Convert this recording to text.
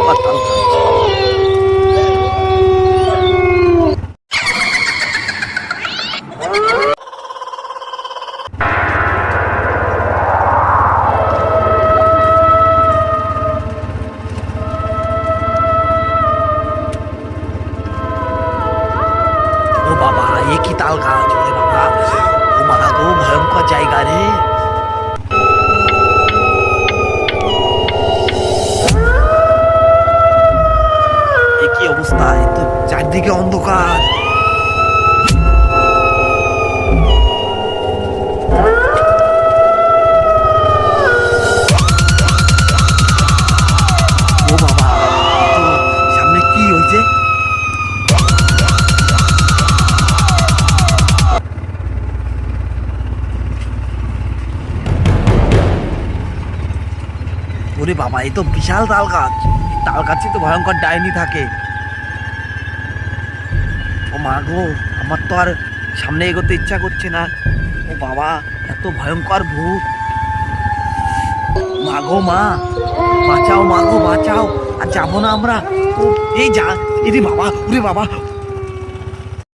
ভয়ঙ্কর তাল গাছ। ও বাবা, এ কি তাল গাছ! ওরে বাবা, ও মা গো, ভয়ঙ্কর জায়গা রে। এ কি অবস্থা! এ তো চারদিকে অন্ধকার। ও বাবা, এ তো সামনে কি হয়েছে! ওরে বাবা, এ তো বিশাল তাল গাছ। তাল গাছে তো ভয়ঙ্কর ডাইনি থাকে। ও মা গো, আমার তো আর সামনে এগোতে ইচ্ছা করছে না। ও বাবা, এত ভয়ঙ্কর ভূত! মা গো মা, বাঁচাও মা গো, বাঁচাও! আর যাবো না আমরা। ও এই যা, এরে বাবা, ওরে বাবা!